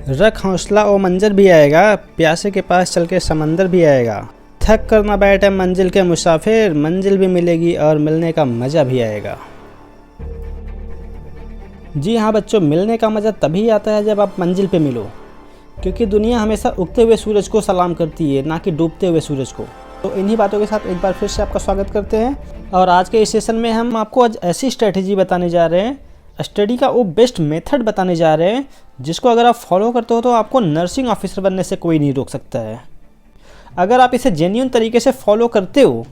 रख हौसला ओ मंजर भी आएगा, प्यासे के पास चल के समंदर भी आएगा। थक कर ना बैठे मंजिल के मुसाफिर, मंजिल भी मिलेगी और मिलने का मज़ा भी आएगा। जी हाँ बच्चों, मिलने का मज़ा तभी आता है जब आप मंजिल पे मिलो, क्योंकि दुनिया हमेशा उगते हुए सूरज को सलाम करती है, ना कि डूबते हुए सूरज को। तो इन्हीं बातों के साथ एक बार फिर से आपका स्वागत करते हैं। और आज के इस सेशन में हम आपको आज ऐसी स्ट्रेटजी बताने जा रहे हैं, स्टडी का वो बेस्ट मेथड बताने जा रहे हैं जिसको अगर आप फॉलो करते हो तो आपको नर्सिंग ऑफिसर बनने से कोई नहीं रोक सकता है। अगर आप इसे जेन्युइन तरीके से फॉलो करते हो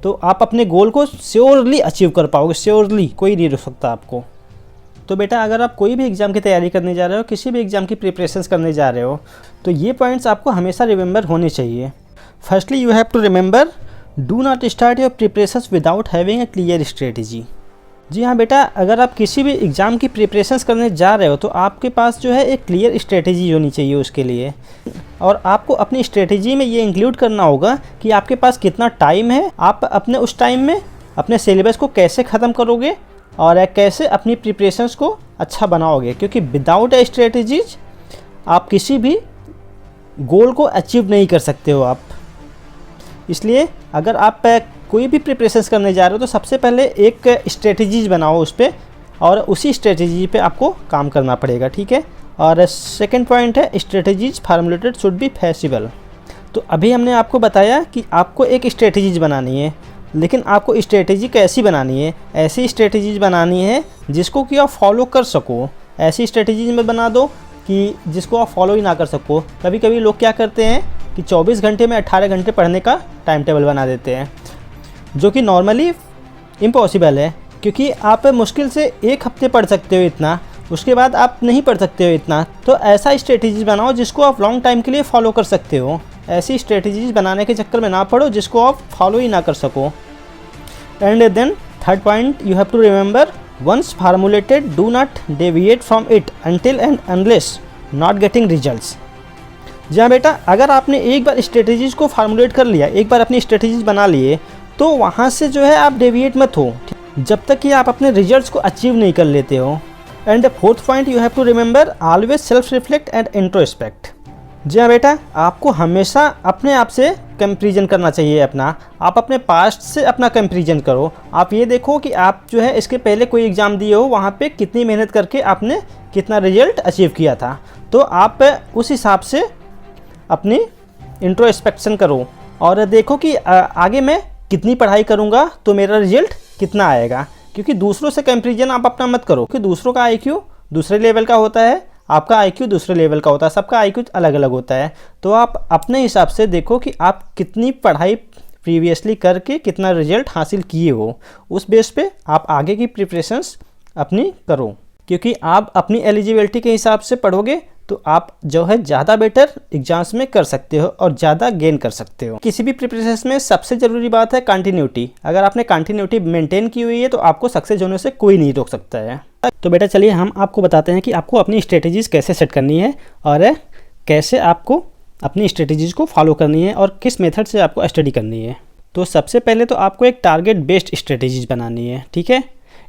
तो आप अपने गोल को श्योरली अचीव कर पाओगे, श्योरली कोई नहीं रोक सकता आपको। तो बेटा, अगर आप कोई भी एग्ज़ाम की तैयारी करने जा रहे हो, किसी भी एग्ज़ाम की प्रिपरेशंस करने जा रहे हो, तो ये पॉइंट्स आपको हमेशा रिमेंबर होने चाहिए। Firstly you have to remember, do not start your preparations without having a clear strategy. जी हाँ बेटा, अगर आप किसी भी एग्ज़ाम की प्रिपरेशंस करने जा रहे हो तो आपके पास जो है एक क्लियर स्ट्रेटजी होनी चाहिए उसके लिए। और आपको अपनी स्ट्रेटजी में ये इंक्लूड करना होगा कि आपके पास कितना टाइम है, आप अपने उस टाइम में अपने सिलेबस को कैसे ख़त्म करोगे और कैसे अपनी प्रिपरेशंस को अच्छा बनाओगे। क्योंकि विदाउट ए स्ट्रेटजीज आप किसी भी गोल को अचीव नहीं कर सकते हो आप। इसलिए अगर आप कोई भी प्रिपरेशंस करने जा रहे हो तो सबसे पहले एक स्ट्रेटजीज बनाओ उस पर, और उसी स्ट्रेटजी पे आपको काम करना पड़ेगा, ठीक है। और सेकंड पॉइंट है, strategies formulated should be feasible. तो अभी हमने आपको बताया कि आपको एक स्ट्रेटजीज बनानी है, लेकिन आपको स्ट्रेटजी कैसी बनानी है? ऐसी स्ट्रेटजीज बनानी है जिसको कि आप फॉलो कर सको। ऐसी स्ट्रेटजीज में बना दो कि जिसको आप फॉलो ही ना कर सको। कभी कभी लोग क्या करते हैं कि 24 घंटे में 18 घंटे पढ़ने का टाइम टेबल बना देते हैं, जो कि नॉर्मली इम्पॉसिबल है। क्योंकि आप मुश्किल से एक हफ्ते पढ़ सकते हो इतना, उसके बाद आप नहीं पढ़ सकते हो इतना। तो ऐसा स्ट्रेटजीज बनाओ जिसको आप लॉन्ग टाइम के लिए फॉलो कर सकते हो। ऐसी स्ट्रेटजीज बनाने के चक्कर में ना पड़ो जिसको आप फॉलो ही ना कर सको। And then third point, you have to remember, once formulated do not deviate from it until and unless not getting results. जी हाँ बेटा, अगर आपने एक बार स्ट्रेटजीज को फार्मूलेट कर लिया, एक बार अपनी स्ट्रेटजीज बना लिए, तो वहाँ से जो है आप डेविएट मत हो जब तक कि आप अपने रिजल्ट्स को अचीव नहीं कर लेते हो। And fourth point, you have to remember, always self reflect and introspect. जी हाँ बेटा, आपको हमेशा अपने आप से कंपैरिजन करना चाहिए अपना। आप अपने पास्ट से अपना कंपैरिजन करो। आप ये देखो कि आप जो है इसके पहले कोई एग्ज़ाम दिए हो, वहाँ पे कितनी मेहनत करके आपने कितना रिजल्ट अचीव किया था। तो आप उस हिसाब से अपनी इंट्रोस्पेक्शन करो और देखो कि आगे मैं कितनी पढ़ाई करूँगा तो मेरा रिजल्ट कितना आएगा। क्योंकि दूसरों से कंपैरिजन आप अपना मत करो, कि दूसरों का आईक्यू दूसरे लेवल का होता है, आपका आईक्यू दूसरे लेवल का होता है, सबका आईक्यू अलग अलग होता है। तो आप अपने हिसाब से देखो कि आप कितनी पढ़ाई प्रीवियसली करके कितना रिजल्ट हासिल किए हो, उस बेस पे आप आगे की प्रिपरेशंस अपनी करो। क्योंकि आप अपनी एलिजिबिलिटी के हिसाब से पढ़ोगे तो आप जो है ज़्यादा बेटर एग्जाम्स में कर सकते हो और ज़्यादा गेन कर सकते हो। किसी भी प्रिपरेशन में सबसे ज़रूरी बात है कंटिन्यूटी। अगर आपने कंटिन्यूटी मेंटेन की हुई है तो आपको सक्सेस होने से कोई नहीं रोक सकता है। तो बेटा चलिए हम आपको बताते हैं कि आपको अपनी स्ट्रेटजीज़ कैसे सेट करनी है और कैसे आपको अपनी स्ट्रेटजीज़ को फॉलो करनी है और किस मेथड से आपको स्टडी करनी है। तो सबसे पहले तो आपको एक टारगेट बेस्ड स्ट्रेटजीज बनानी है, ठीक है।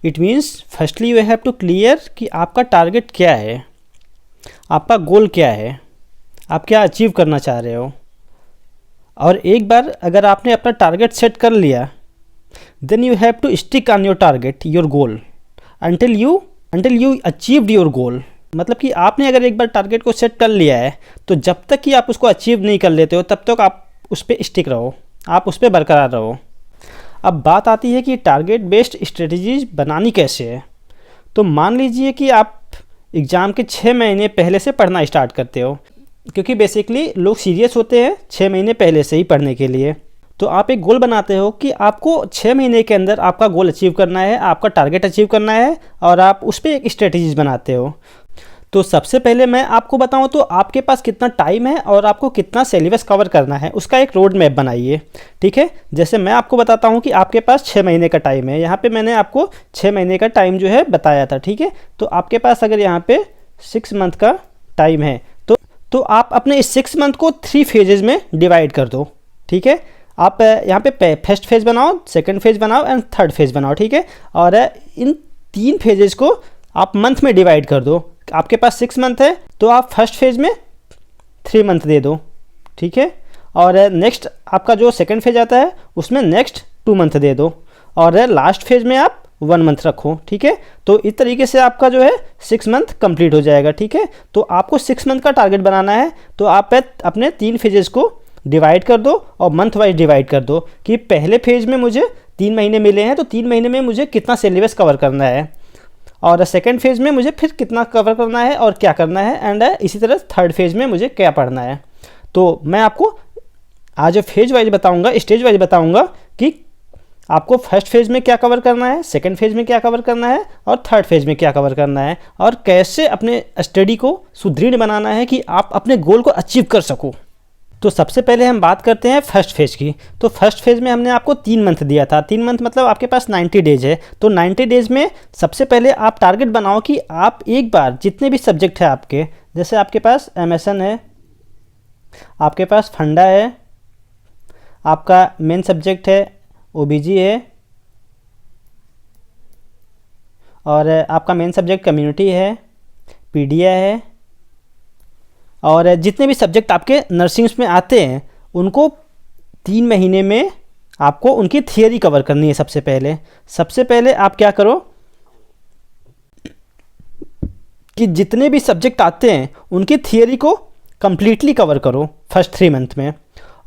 It means firstly you have to clear कि आपका टारगेट क्या है, आपका गोल क्या है, आप क्या अचीव करना चाह रहे हो। और एक बार अगर आपने अपना टारगेट सेट कर लिया, then you have to stick on your target, your goal, until you achieved your goal. मतलब कि आपने अगर एक बार टारगेट को सेट कर लिया है तो जब तक कि आप उसको अचीव नहीं कर लेते हो तब तक आप उस पर स्टिक रहो, आप उस पर बरकरार रहो। अब बात आती है कि टारगेट बेस्ड स्ट्रेटजीज बनानी कैसे है। तो मान लीजिए कि आप एग्ज़ाम के 6 महीने पहले से पढ़ना स्टार्ट करते हो, क्योंकि बेसिकली लोग सीरियस होते हैं 6 महीने पहले से ही पढ़ने के लिए। तो आप एक गोल बनाते हो कि आपको 6 महीने के अंदर आपका गोल अचीव करना है, आपका टारगेट अचीव करना है, और आप उस पर एक स्ट्रेटजीज बनाते हो। तो सबसे पहले मैं आपको बताऊं तो आपके पास कितना टाइम है और आपको कितना सिलेबस कवर करना है उसका एक रोड मैप बनाइए, ठीक है। जैसे मैं आपको बताता हूं कि आपके पास 6 महीने का टाइम है, यहाँ पे मैंने आपको 6 महीने का टाइम जो है बताया था, ठीक है। तो आपके पास अगर यहाँ पे 6 मंथ का टाइम है तो आप अपने इस 6 मंथ को 3 फेजेज़ में डिवाइड कर दो, ठीक है। आप यहाँ पे फर्स्ट फेज़ बनाओ, सेकेंड फेज़ बनाओ एंड थर्ड फेज़ बनाओ, ठीक है। और इन 3 फेजेज़ को आप मंथ में डिवाइड कर दो। आपके पास 6 मंथ है तो आप फर्स्ट फेज में 3 मंथ दे दो, ठीक है। और नेक्स्ट आपका जो सेकंड फेज आता है उसमें नेक्स्ट 2 मंथ दे दो, और लास्ट फेज में आप 1 मंथ रखो, ठीक है। तो इस तरीके से आपका जो है 6 मंथ कंप्लीट हो जाएगा, ठीक है। तो आपको 6 मंथ का टारगेट बनाना है, तो आप अपने 3 फेजेस को डिवाइड कर दो और मंथ वाइज डिवाइड कर दो कि पहले फेज में मुझे 3 महीने मिले हैं तो 3 महीने में मुझे कितना सिलेबस कवर करना है, और सेकेंड फेज में मुझे फिर कितना कवर करना है और क्या करना है, एंड इसी तरह थर्ड फेज में मुझे क्या पढ़ना है। तो मैं आपको आज फेज वाइज बताऊंगा, स्टेज वाइज बताऊंगा कि आपको फर्स्ट फेज में क्या कवर करना है, सेकंड फेज में क्या कवर करना है और थर्ड फेज में क्या कवर करना है, और कैसे अपने स्टडी को सुदृढ़ बनाना है कि आप अपने गोल को अचीव कर सको। तो सबसे पहले हम बात करते हैं फर्स्ट फेज की। तो फर्स्ट फेज में हमने आपको 3 मंथ दिया था। 3 मंथ मतलब आपके पास 90 डेज है। तो 90 डेज में सबसे पहले आप टारगेट बनाओ कि आप एक बार जितने भी सब्जेक्ट है आपके, जैसे आपके पास MSN है, आपके पास फंडा है, आपका मेन सब्जेक्ट है OBG है, और आपका मेन सब्जेक्ट कम्युनिटी है, पीडिया है, और जितने भी सब्जेक्ट आपके नर्सिंग्स में आते हैं उनको 3 महीने में आपको उनकी थियरी कवर करनी है। सबसे पहले आप क्या करो कि जितने भी सब्जेक्ट आते हैं उनकी थियरी को कम्प्लीटली कवर करो फर्स्ट 3 मंथ में,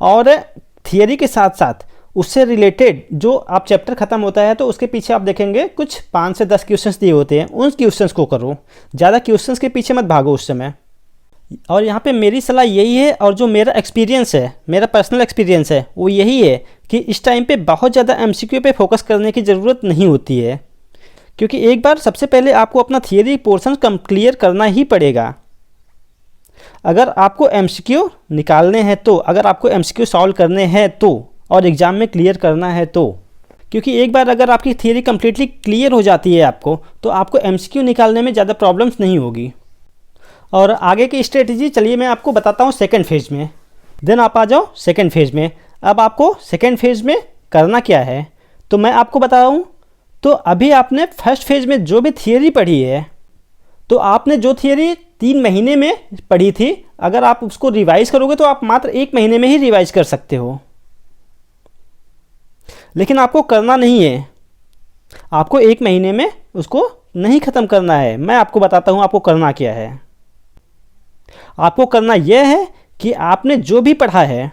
और थियरी के साथ साथ उससे रिलेटेड जो आप चैप्टर ख़त्म होता है तो उसके पीछे आप देखेंगे कुछ 5 से 10 क्वेश्चंस दिए होते हैं, उन क्वेश्चंस को करो। ज़्यादा क्वेश्चंस के पीछे मत भागो उस समय। और यहाँ पे मेरी सलाह यही है, और जो मेरा एक्सपीरियंस है, मेरा पर्सनल एक्सपीरियंस है, वो यही है कि इस टाइम पे बहुत ज़्यादा MCQ पे फोकस करने की ज़रूरत नहीं होती है, क्योंकि एक बार सबसे पहले आपको अपना थियरी पोर्शन क्लियर करना ही पड़ेगा। अगर आपको MCQ निकालने हैं तो, अगर आपको MCQ सॉल्व करने हैं तो, और एग्ज़ाम में क्लियर करना है तो, क्योंकि एक बार अगर आपकी थियरी कम्प्लीटली क्लियर हो जाती है आपको, तो आपको MCQ निकालने में ज़्यादा प्रॉब्लम्स नहीं होगी। और आगे की स्ट्रेटजी चलिए मैं आपको बताता हूँ सेकंड फेज में। देन आप आ जाओ सेकंड फेज में। अब आपको सेकंड फेज में करना क्या है तो मैं आपको बता रहा हूँ। तो अभी आपने फर्स्ट फेज में जो भी थियरी पढ़ी है, तो आपने जो थियरी 3 महीने में पढ़ी थी, अगर आप उसको रिवाइज़ करोगे तो आप मात्र 1 महीने में ही रिवाइज़ कर सकते हो, लेकिन आपको करना नहीं है। आपको 1 महीने में उसको नहीं ख़त्म करना है। मैं आपको बताता हूँ आपको करना क्या है। आपको करना यह है कि आपने जो भी पढ़ा है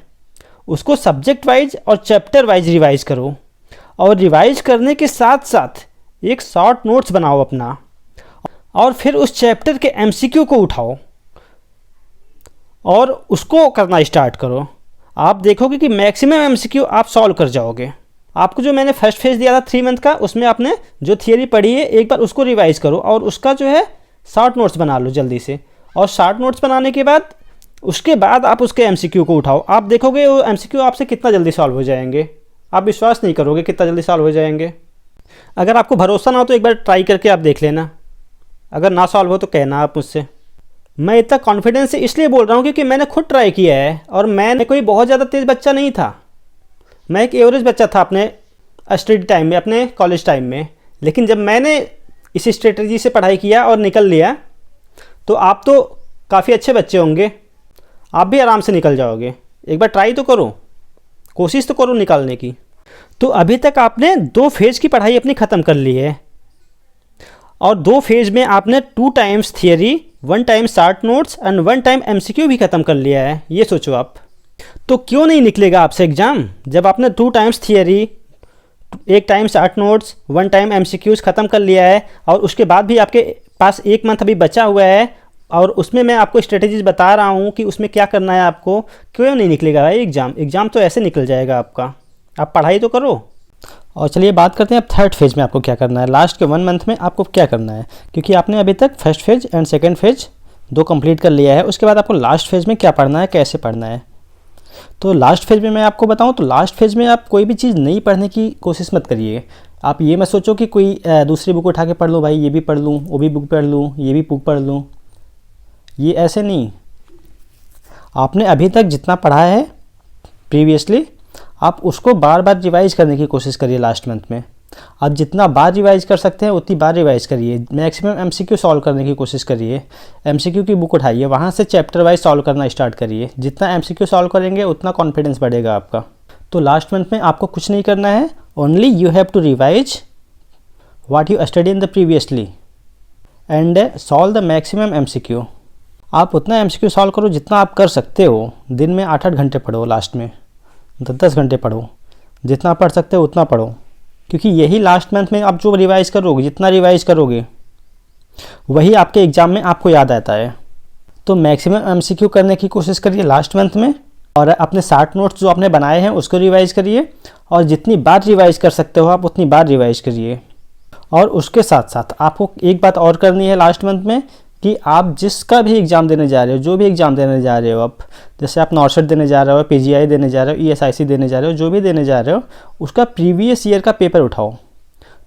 उसको सब्जेक्ट वाइज और चैप्टर वाइज रिवाइज करो, और रिवाइज करने के साथ साथ एक शॉर्ट नोट्स बनाओ अपना, और फिर उस चैप्टर के MCQ को उठाओ और उसको करना स्टार्ट करो। आप देखोगे कि मैक्सिमम MCQ आप सॉल्व कर जाओगे। आपको जो मैंने फर्स्ट फेज दिया था 3 मंथ का, उसमें आपने जो थियरी पढ़ी है एक बार उसको रिवाइज करो और उसका जो है शॉर्ट नोट्स बना लो जल्दी से। और शॉर्ट नोट्स बनाने के बाद उसके बाद आप उसके MCQ को उठाओ। आप देखोगे वो MCQ आपसे कितना जल्दी सॉल्व हो जाएंगे। आप विश्वास नहीं करोगे कितना जल्दी सॉल्व हो जाएंगे। अगर आपको भरोसा ना हो तो एक बार ट्राई करके आप देख लेना। अगर ना सॉल्व हो तो कहना आप मुझसे। मैं इतना कॉन्फिडेंस से इसलिए बोल रहा हूँ क्योंकि मैंने खुद ट्राई किया है, और मैं कोई बहुत ज़्यादा तेज़ बच्चा नहीं था। मैं एक एवरेज बच्चा था अपने स्टडी टाइम में, अपने कॉलेज टाइम में। लेकिन जब मैंने इस स्ट्रेटजी से पढ़ाई किया और निकल लिया, तो आप तो काफ़ी अच्छे बच्चे होंगे, आप भी आराम से निकल जाओगे। एक बार ट्राई तो करो, कोशिश तो करो निकालने की। तो अभी तक आपने 2 फेज़ की पढ़ाई अपनी ख़त्म कर ली है, और 2 फेज़ में आपने 2 times theory, 1 time short notes and 1 time MCQ भी ख़त्म कर लिया है। ये सोचो आप, तो क्यों नहीं निकलेगा आपसे एग्ज़ाम जब आपने 2 times theory, 1 time short notes, 1 time MCQs ख़त्म कर लिया है, और उसके बाद भी आपके पास 1 मंथ अभी बचा हुआ है, और उसमें मैं आपको स्ट्रेटजीज बता रहा हूँ कि उसमें क्या करना है आपको। क्यों नहीं निकलेगा भाई एग्ज़ाम? एग्ज़ाम तो ऐसे निकल जाएगा आपका। आप पढ़ाई तो करो। और चलिए बात करते हैं अब थर्ड फेज़ में आपको क्या करना है, लास्ट के 1 मंथ में आपको क्या करना है। क्योंकि आपने अभी तक first phase and second phase 2 complete कर लिया है, उसके बाद आपको लास्ट फेज़ में क्या पढ़ना है, कैसे पढ़ना है। तो लास्ट फेज़ में मैं आपको बताऊं तो लास्ट फेज़ में आप कोई भी चीज़ नहीं पढ़ने की कोशिश मत करिए। आप ये मत सोचो कि कोई दूसरी बुक उठा के पढ़ लूँ, भाई ये भी पढ़ लूँ, वो भी बुक पढ़ लूँ, ये भी बुक पढ़ लूँ। ये ऐसे नहीं। आपने अभी तक जितना पढ़ा है प्रीवियसली, आप उसको बार बार रिवाइज करने की कोशिश करिए लास्ट मंथ में। आप जितना बार रिवाइज कर सकते हैं उतनी बार रिवाइज करिए। मैक्सिमम एमसीक्यू सॉल्व करने की कोशिश करिए। एमसीक्यू की बुक उठाइए, वहाँ से चैप्टर वाइज सॉल्व करना स्टार्ट करिए। जितना एमसीक्यू सॉल्व करेंगे उतना कॉन्फिडेंस बढ़ेगा आपका। तो लास्ट मंथ में आपको कुछ नहीं करना है, only you have to revise what you study in the previously and solve the maximum MCQ. आप उतना एमसीक्यू सॉल्व करो जितना आप कर सकते हो। दिन में 8-8 घंटे पढ़ो, लास्ट में 10 घंटे पढ़ो, जितना पढ़ सकते हो उतना पढ़ो, क्योंकि यही लास्ट मंथ में आप जो रिवाइज़ करोगे, जितना रिवाइज़ करोगे वही आपके एग्ज़ाम में आपको याद आता है। तो मैक्सिमम एमसीक्यू करने की कोशिश करिए लास्ट मंथ में, और अपने 60 नोट्स जो आपने बनाए हैं उसको रिवाइज़ करिए, और जितनी बार रिवाइज़ कर सकते हो आप उतनी बार रिवाइज़ करिए। और उसके साथ साथ आपको एक बात और करनी है लास्ट मंथ में, कि आप जिसका भी एग्ज़ाम देने जा रहे हो, जो भी एग्ज़ाम देने जा रहे हो, आप जैसे आप नॉर्सेट देने जा रहे हो, पीजीआई देने जा रहे हो, ईएसआईसी देने जा रहे हो, जो भी देने जा रहे हो, उसका प्रीवियस ईयर का पेपर उठाओ,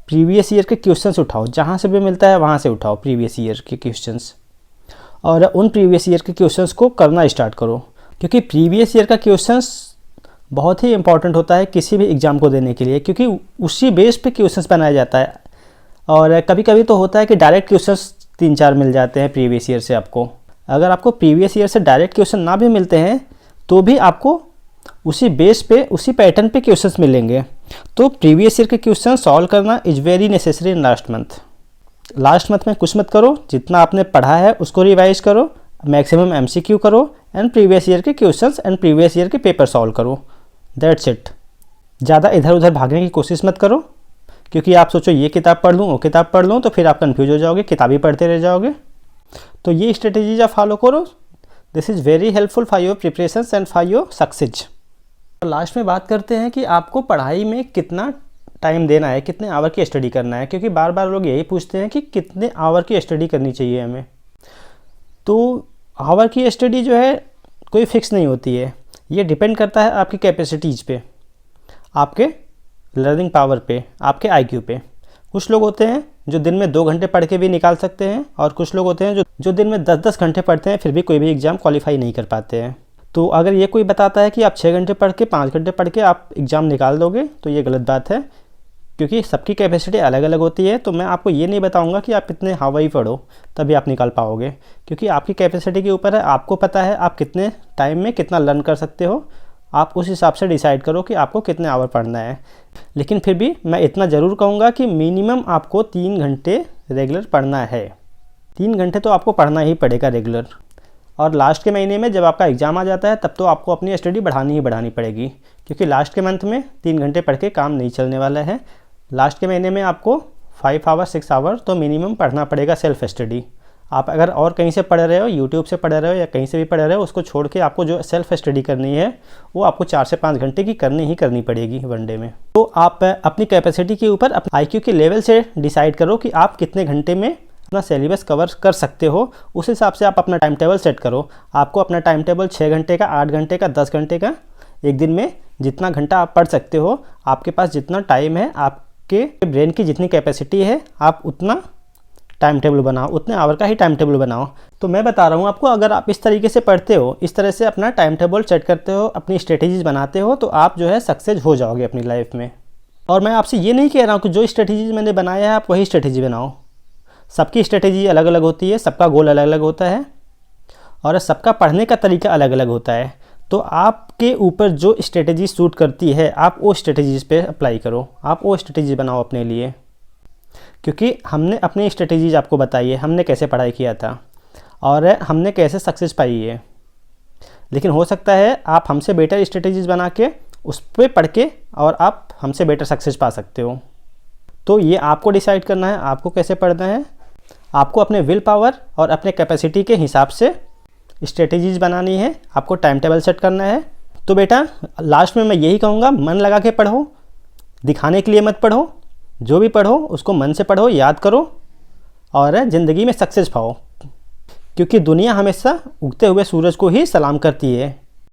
प्रीवियस ईयर के क्वेश्चंस उठाओ, जहाँ से भी मिलता है वहाँ से उठाओ प्रीवियस ईयर के क्वेश्चंस, और उन प्रीवियस ईयर के क्वेश्चंस को करना स्टार्ट करो। क्योंकि प्रीवियस ईयर का क्वेश्चंस बहुत ही इंपॉर्टेंट होता है किसी भी एग्ज़ाम को देने के लिए, क्योंकि उसी बेस पे क्वेश्चंस बनाया जाता है। और कभी कभी तो होता है कि डायरेक्ट क्वेश्चंस 3-4 मिल जाते हैं प्रीवियस ईयर से आपको। अगर आपको प्रीवियस ईयर से डायरेक्ट क्वेश्चन ना भी मिलते हैं तो भी आपको उसी बेस पे, उसी पैटर्न पे क्वेश्चंस मिलेंगे। तो प्रीवियस ईयर के क्वेश्चन सॉल्व करना is very necessary in last month. Last month में कुछ मत करो, जितना आपने पढ़ा है उसको रिवाइज करो, मैक्सिमम एमसीक्यू करो, एंड प्रीवियस ईयर के क्वेश्चंस एंड प्रीवियस ईयर के पेपर सॉल्व करो। That's it. ज़्यादा इधर उधर भागने की कोशिश मत करो, क्योंकि आप सोचो ये किताब पढ़ लूँ, वो किताब पढ़ लूँ, तो फिर आप कंफ्यूज हो जाओगे, किताब ही पढ़ते रह जाओगे। तो ये स्ट्रेटेजीज आप फॉलो करो। This is very helpful for your preparations and for your success. तो लास्ट में बात करते हैं कि आपको पढ़ाई में कितना टाइम देना है, कितने आवर की स्टडी करना है, क्योंकि बार बार लोग यही पूछते हैं कि कितने आवर की स्टडी करनी चाहिए हमें। तो आवर की स्टडी जो है कोई फिक्स नहीं होती है, ये डिपेंड करता है आपकी कैपेसिटीज़ पे, आपके लर्निंग पावर पे, आपके आईक्यू पे। कुछ लोग होते हैं जो दिन में 2 घंटे पढ़ के भी निकाल सकते हैं, और कुछ लोग होते हैं जो दिन में 10-10 घंटे पढ़ते हैं फिर भी कोई भी एग्ज़ाम क्वालिफाई नहीं कर पाते हैं। तो अगर ये कोई बताता है कि आप 6 घंटे पढ़ के, 5 घंटे पढ़ के आप एग्ज़ाम निकाल दोगे, तो ये गलत बात है, क्योंकि सबकी कैपेसिटी अलग अलग होती है। तो मैं आपको ये नहीं बताऊंगा कि आप इतने हावाई पढ़ो तभी आप निकाल पाओगे, क्योंकि आपकी कैपेसिटी के ऊपर है। आपको पता है आप कितने टाइम में कितना लर्न कर सकते हो, आप उस हिसाब से डिसाइड करो कि आपको कितने आवर पढ़ना है। लेकिन फिर भी मैं इतना ज़रूर कहूँगा कि मिनिमम आपको 3 घंटे रेगुलर पढ़ना है। 3 घंटे तो आपको पढ़ना ही पड़ेगा रेगुलर। और लास्ट के महीने में जब आपका एग्ज़ाम आ जाता है तब तो आपको अपनी स्टडी बढ़ानी ही बढ़ानी पड़ेगी, क्योंकि लास्ट के मंथ में 3 घंटे पढ़ के काम नहीं चलने वाला है। लास्ट के महीने में आपको 5 आवर 6 आवर तो मिनिमम पढ़ना पड़ेगा सेल्फ स्टडी। आप अगर और कहीं से पढ़ रहे हो, यूट्यूब से पढ़ रहे हो या कहीं से भी पढ़ रहे हो, उसको छोड़ के आपको जो सेल्फ स्टडी करनी है वो आपको 4 से 5 घंटे की करनी पड़ेगी वन डे में। तो आप अपनी कैपेसिटी के ऊपर, अपने आईक्यू के लेवल से डिसाइड करो कि आप कितने घंटे में अपना सिलेबस कवर कर सकते हो। उस हिसाब से आप अपना टाइम टेबल सेट करो। आपको अपना टाइम टेबल 6 घंटे का, 8 घंटे का, 10 घंटे का, एक दिन में जितना घंटा आप पढ़ सकते हो, आपके पास जितना टाइम है, आपके ब्रेन की जितनी कैपेसिटी है, आप उतना टाइम टेबल बनाओ, उतने आवर का ही टाइम टेबल बनाओ। तो मैं बता रहा हूँ आपको, अगर आप इस तरीके से पढ़ते हो, इस तरह से अपना टाइम टेबल सेट करते हो, अपनी स्ट्रेटेजीज बनाते हो, तो आप जो है सक्सेस हो जाओगे अपनी लाइफ में। और मैं आपसे ये नहीं कह रहा हूँ कि जो स्ट्रेटेजीज मैंने बनाया है आप वही स्ट्रेटेजी बनाओ। सबकी स्ट्रेटेजी अलग अलग होती है, सबका गोल अलग अलग होता है, और सबका पढ़ने का तरीका अलग अलग होता है। तो आपके ऊपर जो स्ट्रेटेजी सूट करती है आप वो स्ट्रेटेजीज पे अप्लाई करो, आप वो स्ट्रेटेजी बनाओ अपने लिए। क्योंकि हमने अपनी स्ट्रेटेजीज आपको बताई है, हमने कैसे पढ़ाई किया था और हमने कैसे सक्सेस पाई है। लेकिन हो सकता है आप हमसे बेटर स्ट्रेटेजीज बना के उस पर पढ़ के और आप हमसे बेटर सक्सेस पा सकते हो। तो ये आपको डिसाइड करना है आपको कैसे पढ़ना है। आपको अपने विल पावर और अपने कैपेसिटी के हिसाब से स्ट्रेटेजीज बनानी है, आपको टाइम टेबल सेट करना है। तो बेटा लास्ट में मैं यही कहूँगा, मन लगा के पढ़ो, दिखाने के लिए मत पढ़ो। जो भी पढ़ो उसको मन से पढ़ो, याद करो और ज़िंदगी में सक्सेस पाओ। क्योंकि दुनिया हमेशा उगते हुए सूरज को ही सलाम करती है।